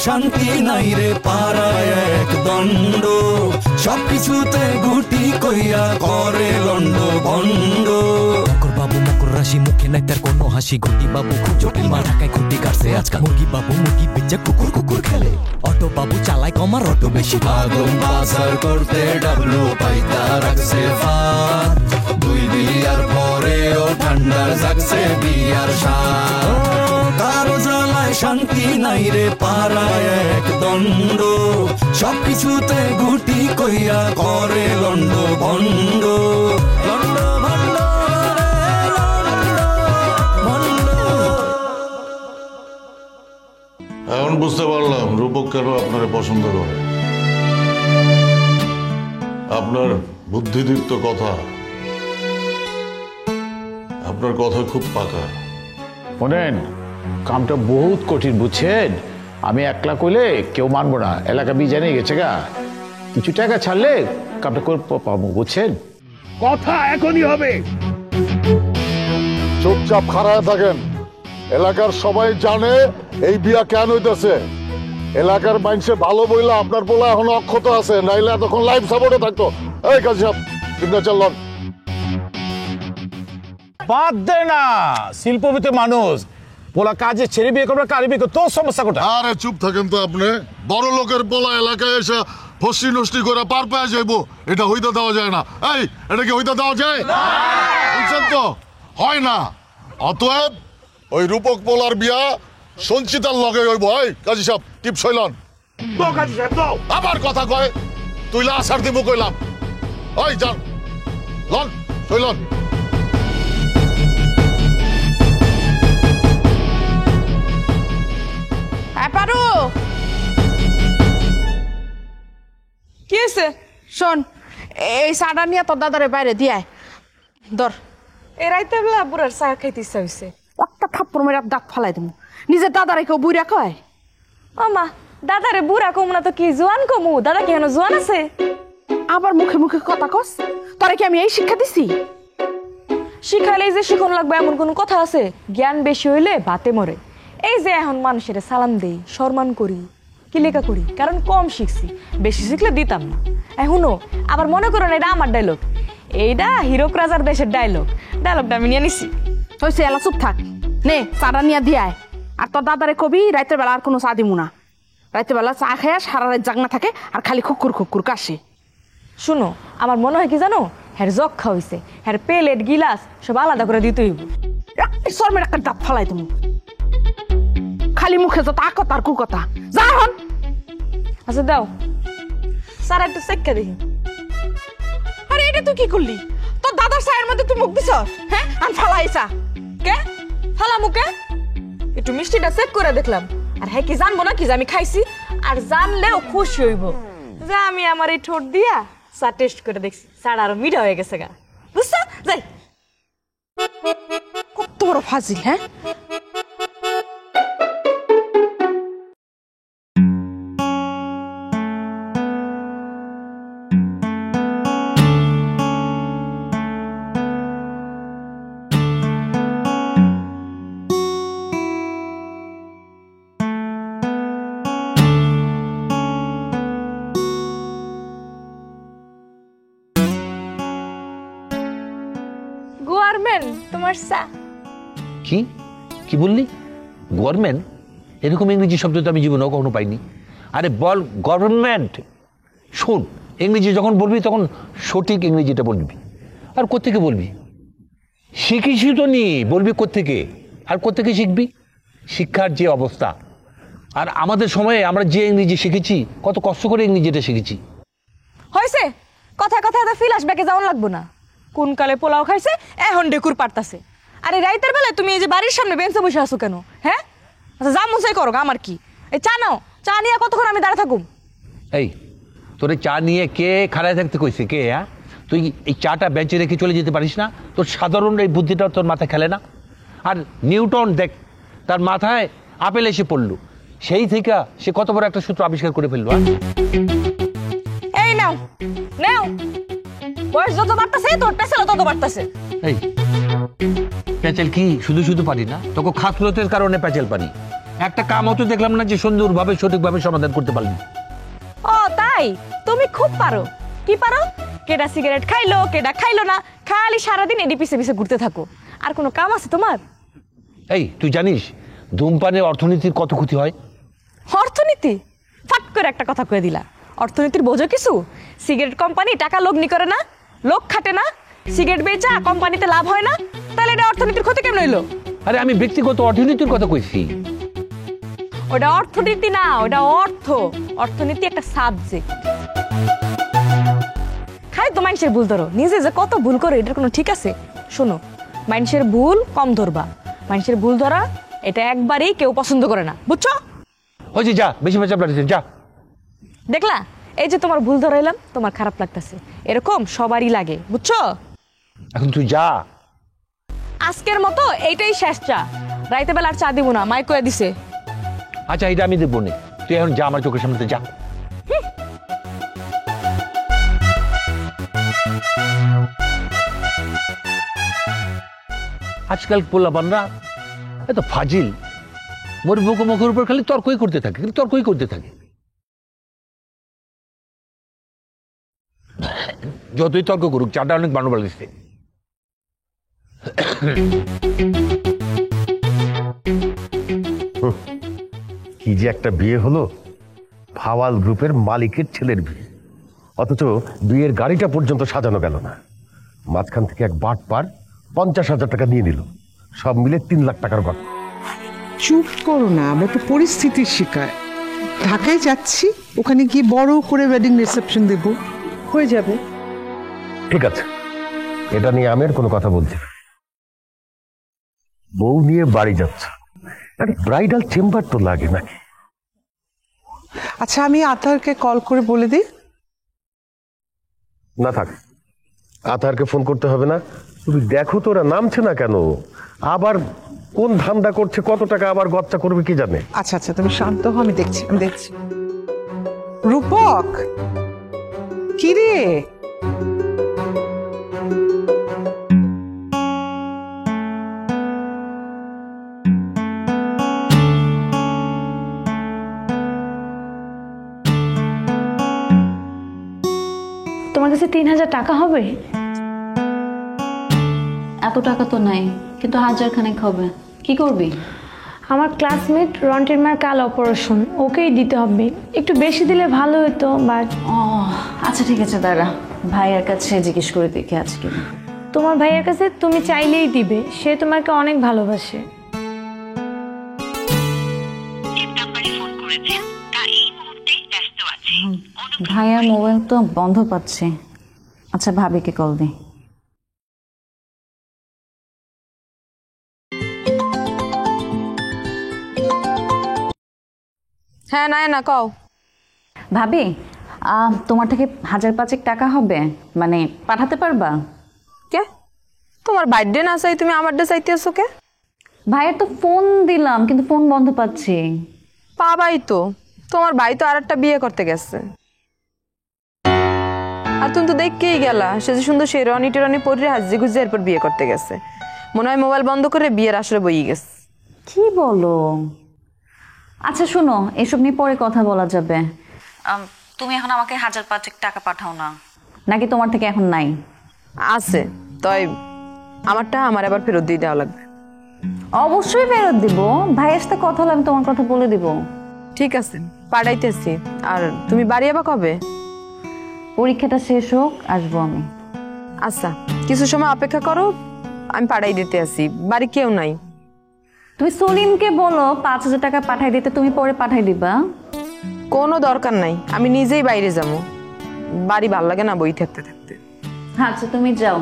শান্তি নাই রে পাড়ায় এক দণ্ড সবকিছুতে গুটি কইয়া করে লন্ড ভণ্ড মকর বাবু মকর রাশি মুখে নাই তার কোনো হাসি গুটি বাবু খুব জটিল মা ঢাকায় খুঁটি কাটছে আজকাল মুরগি বাবু মুরগি বেচে কুকুর কুকুর খেলে অটো বাবু চালায় কমার অটো বেশি আগুন বাজার করতে ডাবলু পাইতা রাখছে ফাত দুই বিয়ার পরেও ঠান্ডার জাগছে বিয়ার সাত কারো জ্বালায় শান্তি নাই রে পাড়ায় এক দণ্ড সবকিছুতে গুটি কইয়া করে লন্ড ভণ্ড লন্ড ভণ্ড এখন বুঝতে পারলাম রূপক কেন আপনার পছন্দ করে। আপনার বুদ্ধিদীপ্ত কথা, আপনার কথা খুব পাকা। শোনেন, কামটা বহুত কঠিন বুঝছেন। আমি একলা কইলে কেউ মানবো না, এলাকা বি জানিয়ে গেছে গা। কিছু টাকা ছাড়লে কামটা করে পাবো বুঝছেন। কথা এখনই হবে। চুপচাপ খাড়ায় থাকেন। এলাকার সবাই জানে এই বিয়া কেন হইতেছে। এলাকার মানুষে ভালো বইলা আপনার বলা এখন অক্ষত আছে, নাইলে এতক্ষণ লাইফ সাপোর্টে থাকতো। এই কাজী সাহেব, সিগনেচার লন। বাদ দে না, শিল্পবিতে মানুষ পোলা কাজে ছেড়ে বিয়ে করবে, কারি বিয়ে করবে, তোর সমস্যা কোটা? আরে চুপ থাকেন তো আপনি। বড় লোকের পোলা এলাকায় এসে ফসি নষ্টি করে পার পেয়ে যাইবো, এটা হইতে দেওয়া যায় না। এই, এটা কি হইতে দেওয়া যায়? বুঝছেন তো, হয় না। অতএব ওই রূপক পোলার বিয়া সঞ্চিতার লগে হইব। এই কাজী সাহেব, টিপ সইলন। আবার কথা কয়, তুইলা আসার দিব কইলাম। ওই যান, লন সইলন। পারু কি হয়েছে? শোন, এই চাটা নিয়ে তোর দাদারে বাইরে দিয়ায় ধর। এই রাইতে বেলা বুড়ার চা খাইতে ইচ্ছা হয়েছে। একটা থাপ্পড় মেরে দাঁত ফালাই দেবো। নিজের দাদারে কেউ বুড়া কয়? আমা দাদারে বুড়া কমু না তো কি জোয়ান কমু? দাদা কি এখনো জোয়ান আছে? আবার মুখে মুখে কথা কস? তোরে কি আমি এই শিক্ষা দিছি? শিখাইলেই যে শিখন লাগবে এমন কোনো কথা আছে? জ্ঞান বেশি হইলে ভাতে মরে। এই যে এখন মানুষের সালাম দেই, সম্মান করি, কি লেখা করি, কারণ কম শিখছি। বেশি শিখলে দিতাম না। এখনো আবার মনে করেন এটা আমার ডায়লগ, এইটা হিরক রাজার দেশের ডায়লগটা আমি নিয়ে নিছি। হয়েছে, এলা চুপ থাক। নে চাটা নিয়ে দিয়ায়। আর তোর দাদারে কবি রাতের বেলা আর কোনো চা দিমু না। রাতের বেলা চা খাইয়া সারা রাত জাগনা থাকে আর খালি খুকুর খুকুর কাশে। শুনো, আমার মনে হয় কি জানো, হ্যার যক্ষা হইছে, হ্যার প্লেট গিলাস সব আলাদা করে দিতে হইব। শর্মের একটা দাঁত ফালাই তুমি। খালি মুখে যত আকতা আর কুকতা। যা হন। আচ্ছা দাও, সারা একটু চেক্কা দেখি। আরে এটা তুই কি করলি? তোর দাদার চায়ের মধ্যে তুই মুখ দিছ? হ্যাঁ, আমি ফালাইছা কে ফালা মুখে? একটু মিষ্টিটা চেক করে দেখলাম। আর হ্যাঁ কি জানবো না কি যে আমি খাইছি? আর জানলেও খুশি হইব যে আমি আমার এই ঠোঁট দিয়া চা টেস্ট করে দেখছি, চাটা আরো মিঠা হয়ে গেছে গা। বুঝছো? যাই। কত বড় ফাজিল! হ্যাঁ, তোমার চা। কি কি বললি? গভর্নমেন্ট? এরকম ইংরেজি শব্দ তো আমি জীবনেও কখনো পাইনি। আরে বল গভর্নমেন্ট। শোন, ইংরেজি যখন বলবি তখন সঠিক ইংরেজিটা বলবি। আর কোত্থেকে বলবি? শিখিস তো নি, বলবি কোত্থেকে? আর কোত্থেকে শিখবি? শিক্ষার যে অবস্থা, আর আমাদের সময়ে আমরা যে ইংরেজি শিখেছি, কত কষ্ট করে ইংরেজিটা শিখেছি। হয়েছে, কথা কথা এত ফিলাস ব্যাকে যাওয়ার লাগবো না। কোন কালে পোলাও খাইছে, এখন ডেকুর পারতাছে। আরে রাইতের বেলায় তুমি এই যে বাড়ির সামনে বেঞ্চে বসে আছো কেন? হ্যাঁ, আচ্ছা যা মন চাই করো, আমার কি? এই চা নাও, চা নিয়ে কতক্ষণ আমি দাঁড়া থাকুম? এই তোরে চা নিয়ে কে খাড়ায় থাকতে কইছে? কে? হ্যাঁ, তুই এই চাটা বেঞ্চে রেখে চলে যেতে পারিস না? তোর সাধারণ এই বুদ্ধিটা তোর মাথায় খেলে না? আর নিউটন দেখ, তার মাথায় আপেল এসে পড়লো, সেই থেকে সে কত বড় একটা সূত্র আবিষ্কার করে ফেললো। এই নাও নাও, বয়স যত বাড়তাছে তোর পেছালো তত বাড়তাছে। এই প্যাচেল কি শুধু শুধু পারি না, তোকে খাসলতের কারণে প্যাচেল পারি। একটা কামও তো দেখলাম না যে সুন্দরভাবে সঠিকভাবে সমাধান করতে পারলেন। ও তাই, তুমি খুব পারো। কি পারো? কেডা সিগারেট খাইলো, কেডা খাইলো না, খালি সারাদিন এডি পিছে পিছে ঘুরতে থাকো। আর কোনো কাম আছে তোমার? এই তুই জানিস ধূমপানের অর্থনীতির কত ক্ষতি হয়? অর্থনীতি? ফাট করে একটা কথা কয়ে দিলা। অর্থনীতির বোঝো কিছু? সিগারেট কোম্পানি টাকা লগ্নি করে না, লোক খাটে না, সিগারেট বেচা কোম্পানিতে লাভ হয় না, তাহলে এটা অর্থনীতির ক্ষতি কেমন হইলো? আরে আমি ব্যক্তিগত অর্থনীতির কথা কইছি। ওটা অর্থনীতি না, ওটা অর্থ। অর্থনীতি একটা সাবজেক্ট। খাই তো মানুষের ভুল ধরো, নিজে যে কত ভুল করে এটার কোনো ঠিক আছে? শোনো, মানুষের ভুল কম ধরবা। মানুষের ভুল ধরা এটা একবারেই কেউ পছন্দ করে না, বুঝছো? ওই যে যা, বেশি বেশি আপনার যা। দেখলা, এই যে তোমার ভুল ধরাইলাম, তোমার খারাপ লাগতেছে, এরকম সবারই লাগে, বুঝছো? এখন তুই যা। আজকের মতো এইটাই শেষ চা। রাইতে বেলা আর চা দিব না, মাই কয়ে দিছে। আচ্ছা এটা আমি দেখবো না, তুই এখন যা আমার চোখের সামনে যা। আজকাল পোলাপানরা এত ফাজিল, মোর বুক মুখের উপর খালি তর্কই করতে থাকে, তর্কই করতে থাকে। যতই তর্ক করুক, চাটা অনেক বানো বাড়ছে। কি যে একটা বিয়ে হলো, ফাওয়াল গ্রুপের মালিকের ছেলের বিয়ে, অথচ বিয়ের গাড়িটা পর্যন্ত সাজানো গেল না। মাঝখান থেকে এক বাটপার 50,000 টাকা নিয়ে নিল, সব মিলে 3 লাখ টাকার গল্প। চুপ করো না, আমরা তো পরিস্থিতির শিকার। ঢাকায় যাচ্ছি, ওখানে গিয়ে বড় করে ওয়েডিং রিসেপশন দেব, হয়ে যাবে। ঠিক আছে, এটা নিয়ে আমি আর কোনো কথা বলছি না। বউ নিয়ে বাড়ি যাচ্ছে, ব্রাইডাল চেম্বার তো লাগে নাকি? আচ্ছা, আমি আতারকে কল করে বলে দিই। না থাক, আতারকে ফোন করতে হবে না। তুমি দেখো তো ওরা নামছে না কেন, আবার কোন ধান্দা করছে, কত টাকা আবার গচ্চা করবে কি জানে। আচ্ছা আচ্ছা, তুমি শান্ত হও, আমি দেখছি। রূপক, কি রে? তোমার কাছে 3,000 টাকা হবে? এত টাকা তো নাই, কিন্তু 1,000 খানেক হবে। কি করবি? আমার ক্লাসমেট রন্টির মার কাল অপারেশন, ওকেই দিতে হবে। একটু বেশি দিলে ভালো হতো, বাট ও আচ্ছা ঠিক আছে, দাঁড়া ভাইয়ের কাছে জিজ্ঞেস করে দেখি আছে কি। তোমার ভাইয়ের কাছে তুমি চাইলেই দিবে, সে তোমাকে অনেক ভালোবাসে। ভাইয়ার মোবাইল তো বন্ধ পাচ্ছে। আচ্ছা ভাবিকে কল দি। হ্যাঁ, না কও। ভাবি, তোমার থেকে 1,500 টাকা হবে, মানে পাঠাতে পারবা? কে? তোমার বার্থডে না চাই তুমি আমার ডে চাইতেছো কে? ভাইয়ের তো ফোন দিলাম, কিন্তু ফোন বন্ধ পাচ্ছি। পাবাই তো, তোমার ভাই তো আরেকটা বিয়ে করতে গেছে। আর তুমি তো দেখকেই গেলা, সে যে সুন্দর শেরওয়ানি টেরওয়ানি পরে হাজি গুজি এরপর বিয়ে করতে গেছে। মনে হয় মোবাইল বন্ধ করে বিয়ের আসরে বই গেছে। কি বলো? আচ্ছা শোনো, এসব নিয়ে পরে কথা বলা যাবে। তুমি এখন আমাকে 1,500 টাকা পাঠাও না, নাকি তোমার থেকে এখন নাই? আছে, তাই আমারটা আমার আবার ফেরত দিয়ে দেওয়া লাগবে। অবশ্যই ফেরত দিব, ভাইয়ের সাথে কথা হলে আমি তোমার কথা বলে দিব। ঠিক আছে, পাঠাইতেছি। আর তুমি বাড়ি আবার কবে? পরীক্ষাটা শেষ হোক, আসবো আমি। আচ্ছা, কিছু সময় অপেক্ষা করো, আমি পাঠাই দিতে আসি। বাড়ি কেউ নাই। তুমি সলিমকে বলো 5,000 টাকা পাঠাই দিতে, তুমি পরে পাঠাই দিবা। কোনো দরকার নাই, আমি নিজেই বাইরে যাবো। বাড়ি ভাল লাগে না বই থাকতে থাকতে। আচ্ছা তুমি যাও,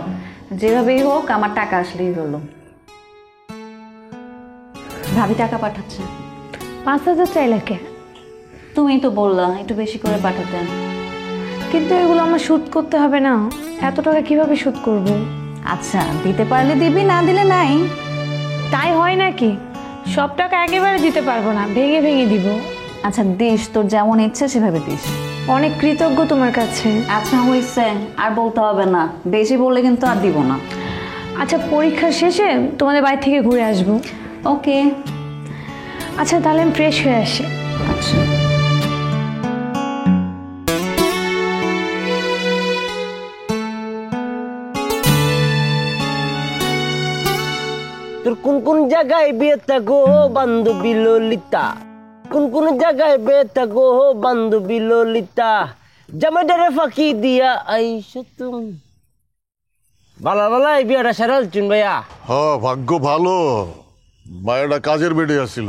যেভাবেই হোক আমার টাকা আসলেই হলো। ভাবি টাকা পাঠাচ্ছে। 5,000 চাইলে কে? তুমি তো বললা একটু বেশি করে পাঠাতে। কিন্তু এগুলো আমার শোধ করতে হবে না, এত টাকা কিভাবে শোধ করব? আচ্ছা দিতে পারলে দিবি, না দিলে নাই। তাই হয় নাকি? সব টাকা একেবারে দিতে পারবো না, ভেঙে ভেঙে দিব। আচ্ছা দিস, তোর যেমন ইচ্ছে সেভাবে দিস। অনেক কৃতজ্ঞ তোমার কাছে। আচ্ছা হয়েছে, আর বলতে হবে না, বেশি বললে কিন্তু আর দিব না। আচ্ছা পরীক্ষা শেষে তোমাদের বাড়ি থেকে ঘুরে আসবো। ওকে। আচ্ছা তাহলে আমি ফ্রেশ হয়ে আসি। আচ্ছা তোর কোন কোন জায়গায় বিয়েটা গো বান্ধবী ললিতা, কোন কোন জায়গায় বিয়েটা গো বান্ধবী ললিতা, জামাইটারে ফাঁকি দিয়া আইসো তুমি। বালা বালা এই বিয়েটা সারাল চুন ভাইয়া। ভাগ্য ভালো, মায়েরা কাজের বেডে আসছিল।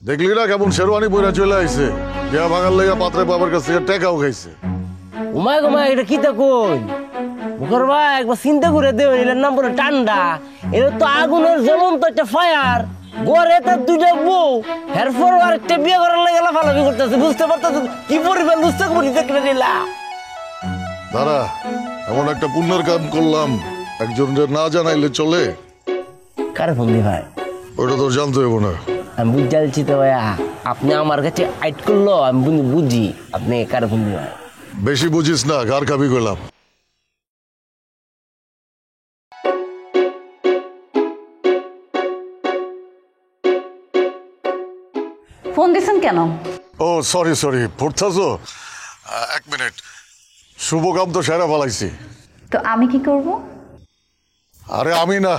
দেখলি না কেমন শেরওয়ানি পরে চলে আইছে, বিয়া ভাঙার লেগে পাত্রে বাবার কাছ থেকে টেকাও খাইছে। ঘুমায় ঘুমায় এটা কি তা কই মুখর ভাই, একবার চিন্তা করে দেবেন, এটার নাম বলে ঠান্ডা। এটা তো আগুনের জ্বলন্ত একটা ফায়ার। গড়ে তার দুইটা বউ, এরপর আরেকটা বিয়ে করার লাগে লাফালাফি করতেছে, বুঝতে পারতেছ কি পরিমাণ বুঝতে পারি দেখলে নিলা। দাঁড়া, এমন একটা পুণ্যের কাম করলাম, একজন না জানাইলে চলে? কারে ফোন দি ভাই? ওটা তো জানতে হইব না। আমি বুঝালছি তো ভাইয়া, আপনি আমার কাছে আইট করলো, আমি বুঝি আপনি কারে ফোন দি ভাই। বেশি বুঝিস না, ঘর খাবি গেলাম। ফোন দিছেন কেন? ও সরি সরি, পড়তাছো? এক মিনিট, শুভ কাম তো সেরা ফেলাইছি। তো আমি কি করব? আরে আমি না,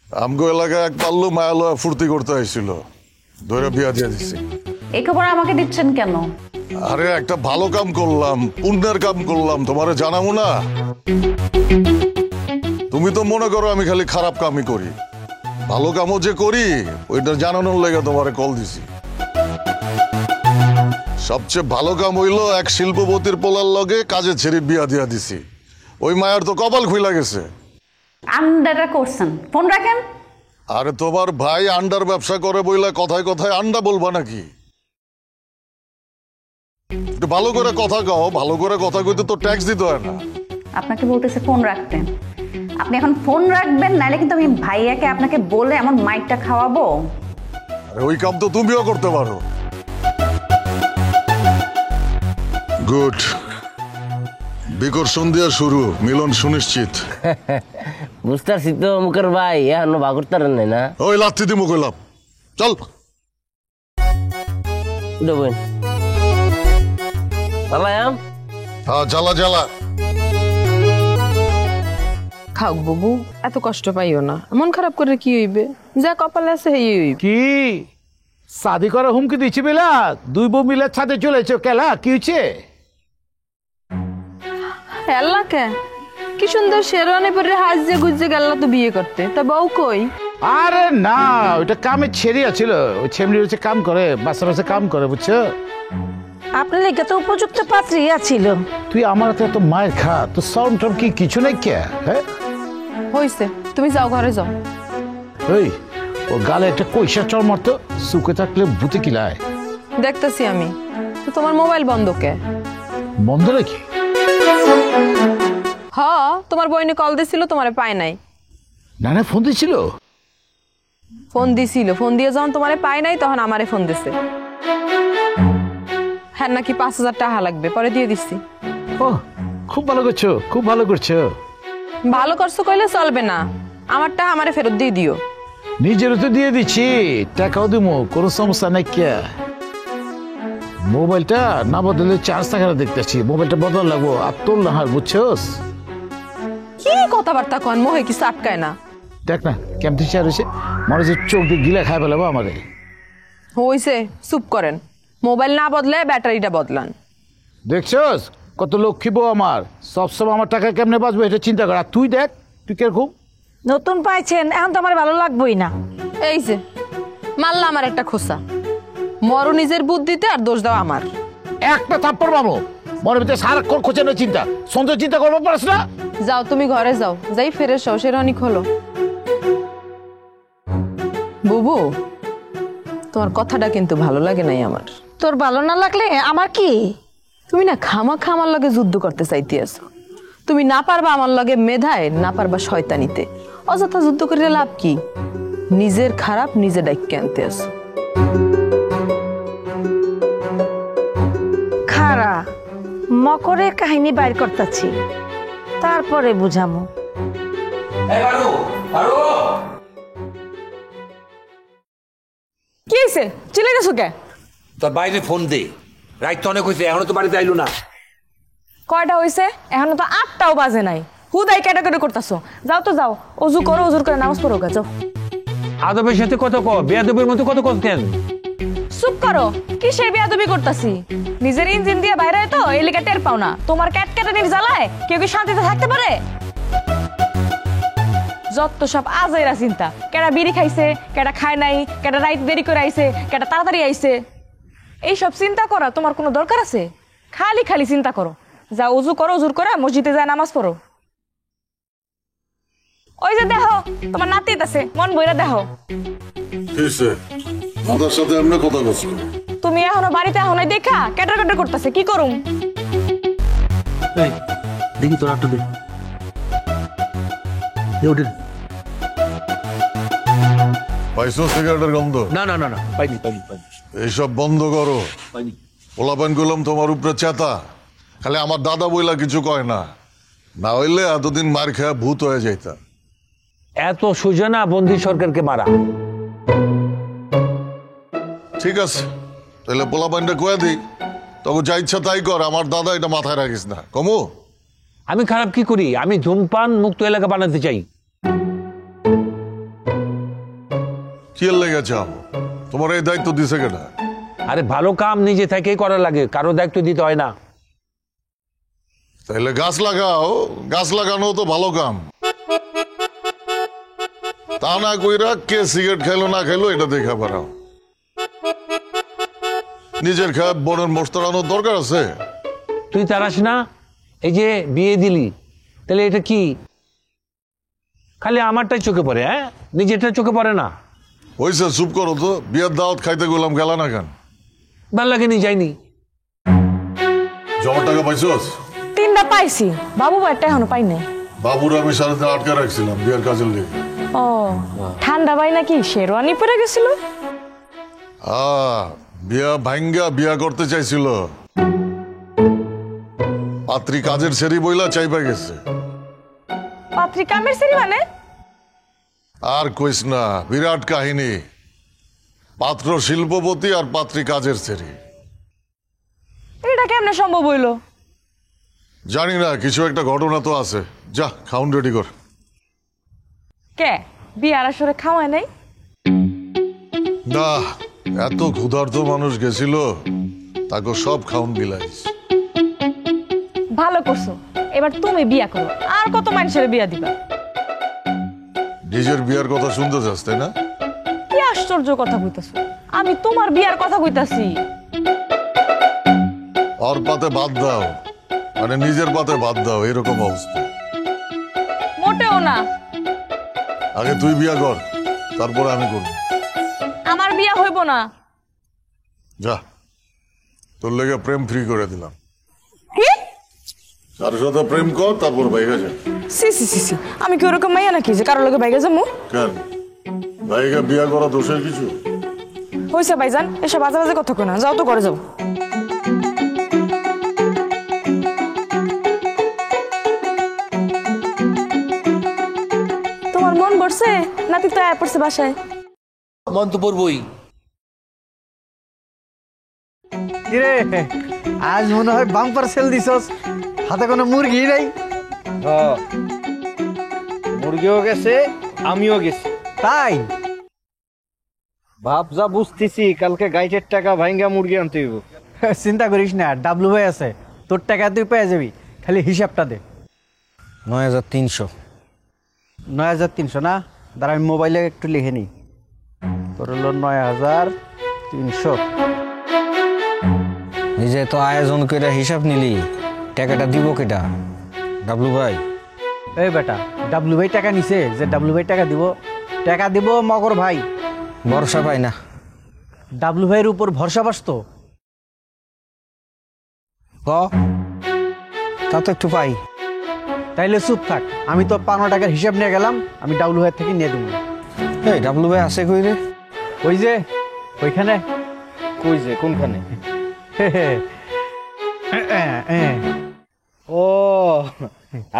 আমগো এলাকায় এক পাল্লু মায়ালো ফুর্তি করতে হয়েছিল, ধরে বিয়া দিয়ে দিছি। এই খবর আমাকে দিচ্ছেন কেন? আরে একটা ভালো কাম করলাম, পুণ্যের কাম করলাম, তোমারে জানাবো না? তুমি তো মনে করো আমি খালি খারাপ কামই করি, ভালো কামও যে করি ওইটা জানানোর লেগে তোমারে কল দিছি। সবচেয়ে ভালো কাম হইল এক শিল্পপতির পোলার লগে কাজে ছেড়ে বিয়া দিয়া দিছি। ওই মায়ের তো কপাল খুইলা গেছে। আন্ডারটা করছেন, ফোন রাখেন। আরে তোমার ভাই আন্ডার ব্যবসা করে বইলা কথায় কথায় আন্ডা বলবা নাকি? একটু ভালো করে কথা কও, ভালো করে কথা কইতে তো ট্যাক্স দিতে হয় না। আপনাকে বলতেছে ফোন রাখতে, আপনি এখন ফোন রাখবেন, নাহলে কিন্তু আমি ভাইয়াকে আপনাকে বলে আমার মাইকটা খাওয়াবো। আরে ওই কাম তো তুমিও করতে পারো। গুড, বিকর্ষণ দিয়া শুরু, মিলন সুনিশ্চিত। বুঝতে পারছি তো মুখের ভাই, এখনো ভাগর তারেন নাই না? ওই লাত্তি দিমু কইলাম, চল দেবেন চালায়াম। হ্যাঁ জ্বালা জ্বালা। খাও বাবু, এত কষ্ট পাইও না, মন খারাপ করে কি হইবে, যা কপালে আছে হেই হইবে। কি শাদি করা হুমকি দিচ্ছি বেলা? দুই বউ মিলে ছাদে চলেছো কেলা, কি হয়েছে? আল্লাহকে কি সুন্দর শেরওয়ানি পরে হাজে গুজে গেল তো বিয়ে করতে, তা বউ কই? আরে না, ওইটা কামে ছেড়িয়া ছিল, ওই ছেমনি হচ্ছে কাম করে, বাসা বাসা কাম করে, বুঝছো? আপনার লেগে তো উপযুক্ত পাত্রী ছিল। তুই আমার হাতে তো মায়ের খা, তো সাউন্ড টাউন কি কিছু নাই কে? হ্যাঁ হইছে, তুমি যাও ঘরে যাও। ওই ও গালে একটা কইসা চড় মারতো, সুখে থাকলে ভূতে কিলায়। দেখতেছি আমি, তো তোমার মোবাইল বন্ধ কে? বন্ধ নাকি? হ, তোমার বইনে কল দিছিল, তোমারে পায় নাই। না না, ফোন দিছিল। ফোন দিছিল, ফোন দিয়ে যখন তোমারে পায় নাই তখন আমারে ফোন দিছে। হ্যাঁ নাকি 5,000 টাকা লাগবে, পরে দিয়ে দিচ্ছি। ও খুব ভালো করছো, খুব ভালো করছো। ভালো করছো কইলে চলবে না, আমারটা আমারে ফেরত দিয়ে দিও। নিজেরও তো দিয়ে দিচ্ছি, টাকাও দিমো, কোনো সমস্যা নাই কে। মোবাইলটা না বদলে চার্জ থাকাটা দেখতেছি, মোবাইলটা বদল লাগবো, আর তোর না হার, বুঝছোস? কি কথাবার্তা কন, মোহে কি আটকায় না? দেখ না কেমন চেয়ার হয়েছে, মনে হচ্ছে চোখ দিয়ে গিলা খাই ফেলাবো আমারে। হইছে, চুপ করেন, মোবাইল না বদলে ব্যাটারিটা বদলান। দেখছস কত লক্ষ্মী বউ আমার, সবসময় আমার টাকা কেমনে বাঁচবে এটা চিন্তা কর। আর তুই দেখ, তুই কিরকম নতুন পাইছেন, এখন তো আমার ভালো লাগবেই না। এই যে মারলা আমার একটা খোসা, মরো নিজের বুদ্ধিতে আর দোষ দাও আমার। একটা থাপ্পড় মারো, মনের ভিতরে সারাক্ষণ খোঁচানোর চিন্তা, সন্দেহ চিন্তা করবো পারস না। যাও তুমি ঘরে যাও, যাই ফেরে সও, শেরওয়ানি খোলো। বুবু, তোমার কথাটা কিন্তু ভালো লাগে নাই আমার। তোর ভালো না লাগলে আমার কি? তুমি না খামাখা আমার লগে যুদ্ধ করতে চাইতে আছো। তুমি না পারবা আমার লগে মেধায়, না পারবা শয়তানিতে, অযথা যুদ্ধ করে লাভ কি? নিজের খারাপ নিজে ডাইক্কে আনতে আছো। খারা মকরের কাহিনী বাইর করতেছি, তারপরে বুঝামো। কে? তোর বাইরে ফোন দে, রাইট তো অনেক হয়েছে, এখনো তো বাড়িতে আইলো না। কয়টা হইছে? এখনো তো 8টাও বাজে নাই। হুদাই ক্যাটাগরি করতেছো। যাও তো যাও, অজু করো, অজুর করে নামাজ পড়ো গা, যাও। আদবের সাথে কত ক, বেয়াদবের মতো কত কত কেন? চুপ করো, কিসের বিয়াদবি করতাছি? নিজের ইঞ্জিন দিয়ে বাইরে হয় তো এই লিগা টের পাও না। তোমার ক্যাটক্যাটানির জ্বালায় কেউ কি শান্তিতে থাকতে পারে? যত সব আজাইরা চিন্তা, কেডা বিড়ি খাইছে, কেডা খায় নাই, কেডা রাইত দেরি করে আইছে, কেডা তাড়াতাড়ি আইছে, এই সব চিন্তা করা তোমার কোনো দরকার আছে? খালি খালি চিন্তা করো। যা অজু করো, অজুর করে মসজিদে যায় নামাজ পড়ো। ওই যে দেখো তোমার নাতিত আছে, মন বইরা দেখো। মাদার সাথে এমনি কথা বলছো? তুমি এখনো বাড়িতে এখনো দেখা ক্যাটার ক্যাটার করতেছে, কি করুম? দেখি তোর আটটা দে। পাইছো সিগারেটের গন্ধ? না না না না, পাইনি পাইনি পাইনি এইসব বন্ধ করো। পাইনি। পোলাপান গুলাম তোমার উপরে চেতা, খালি আমার দাদা বইলা কিছু কয় না, না হইলে এতদিন মার খেয়া ভূত হয়ে যাইতা। এত সোজা না বন্দী সরকারকে মারা। ঠিক আছে, তাহলে পোলাপানটা কয়ে দিই, তখন যা ইচ্ছা তাই কর, আমার দাদা এটা মাথায় রাখিস না। কমু আমি খারাপ কি করি? আমি ধূমপান মুক্ত এলাকা বানাতে চাই। কি লেগে চাও? তোমার এই দায়িত্ব দিছে কেনা? আরে ভালো কাম নিজে থেকেই করা লাগে, কারো দায়িত্ব দিতে হয় না। তাহলে গাছ লাগাও, গাছ লাগানো তো ভালো কাম। তা না কইরা কে সিগারেট খাইলো না খাইলো এটা দেখা পারাও। নিজের খায় বনের মোস্তরানোর দরকার আছে? তুই তারাস না, এই যে বিয়ে দিলি, তাহলে এটা কি খালি আমারটাই চোখে পড়ে? হ্যাঁ, নিজেরটা চোখে পড়ে না? হইছে, চুপ করো তো। বিয়ের দাওয়াত খাইতে গেলাম, গেলা না কেন? ভাল লাগেনি, যাইনি। জমার টাকা পাইছোস? 3টা পাইছি, বাবু একটা এখনো পাই নাই। বাবুর আমি 3.5 আটকে রাখছিলাম বিয়ের কাজের লেগে। ও ঠান্ডা পাই নাকি শেরওয়ানি পরে গেছিল? বিয়া ভাঙ্গা বিয়া করতে চাইছিল, পাত্রী কাজের সেরি বইলা চাইবা গেছে। পাত্রী কামের সেরি মানে? আর কইস না, বিরাট কাহিনী। পাত্র শিল্পপতি আর পাত্রী কাজের সেরি। এটা কেমনে সম্ভব হইলো? জানি না, কিছু একটা ঘটনা তো আছে। যা খাউন রেডি কর। কে বিয়ার আসরে খাওয়ায় নাই? না, এত ক্ষুধার্ত মানুষ গেছিল, তাকে সব খাউন বিলাইস। ভালো করছো, এবার তুমি বিয়া করো, আর কত মানুষের বিয়া দিবা? নিজের বিয়ার কথা শুনতে চাস তাই না? কি আশ্চর্য কথা কইতাছো, আমি তোমার বিয়ার কথা কইতাছি। ওর পাতে বাদ দাও, মানে নিজের পাতে বাদ দাও, এরকম অবস্থা। মোটেও না। আগে তুই বিয়া কর, তারপরে আমি করব। আমার বিয়া হইব না। যা, তোর লেগে প্রেম ফ্রি করে দিলাম। কি? কারোর সাথে প্রেম কর, তারপর বাইরে যা। সি সি সি সি, আমি কি ওরকম মাইয়া নাকি যে কারোর লগে বাইরে যাবো? কেন, ভাইকে বিয়া করা দোষের কিছু? হইছে ভাইজান, এসব বাজে বাজে কথা কই না, যাও তো করে যাও। তোমার মন পড়ছে? নাতি তো আয়া পড়ছে বাসায়। মন তো পড়বই। কিরে, আজ মনে হয় বাম্পার সেল দিছস, হাতে কোনো মুরগি নাই? মুরগিও গেছে, আমিও গেছি। তাই বাপ যা বুঝতেছি, কালকে গাইটের টাকা ভাঙ্গা মুরগি আনতে হইব। চিন্তা করিস না, ডাবলু ভাই আছে, তোর টাকা তুই পেয়ে যাবি, খালি হিসাবটা দে। 9300। 9300 না? দাঁড়া, আমি মোবাইলে একটু লিখে নিই। তোর হলো 9300। নিজে তো আয়োজন করে হিসাব নিলি, টাকাটা দিব কেটা? ডাবলু ভাই। এই বেটা, ডাবলু ভাই টাকা নিছে, যে ডাবলু ভাই টাকা দিব? টাকা দিব মগর ভাই। ভরসা পাই না। ডাবলু ভাইয়ের উপর ভরসা পাস তো? তা তো একটু পাই। তাইলে চুপ থাক, আমি তো 5 টাকার হিসাব নিয়ে গেলাম, আমি ডাবলু ভাইয়ের থেকে নিয়ে দেবো। এই ডাবলু ভাই আছে কই রে? ওই যে ওইখানে। কই যে কোনখানে? ও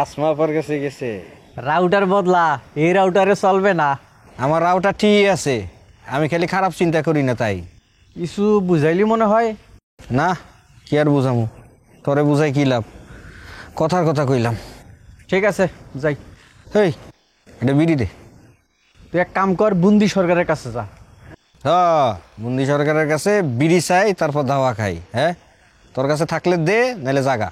আসমা পর গেছে গেছে। রাউটার বদলা, এই রাউটারে চলবে না। আমার রাউটার ঠিক আছে, আমি খালি খারাপ চিন্তা করি না তাই। কিছু বুঝাইলি মনে হয়। না, কি আর বুঝামু, তোরে বুঝাই কি লাভ, কথার কথা কইলাম। ঠিক আছে যাই। এই এটা বিড়ি দে। তুই এক কাম কর, বুন্দি সরকারের কাছে যা। হ্যাঁ, বন্দি সরকারের কাছে বিড়ি চাই, তারপর ধাওয়া খাই। হ্যাঁ, তোর কাছে থাকলে দে, নাহলে জাগা।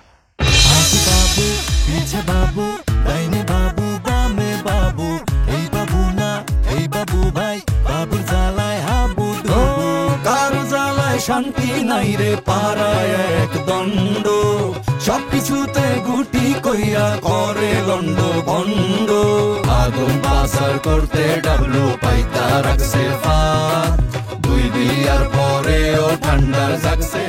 বাবু পিছে বাবু ডাইনে বাবু বামে বাবু এই বাবু না এই বাবু ভাই বাবুর জ্বালায় হাবু ডুবু কারো জ্বালায় শান্তি নাই রে পাড়ায় এক দণ্ড সবকিছুতে গুটি কইয়া করে লন্ড ভণ্ড আগুন পাচার করতে ডাবলু পাইতা রাখছে ফাঁদ 2 বিয়ার পরেও ঠান্ডা জাগছে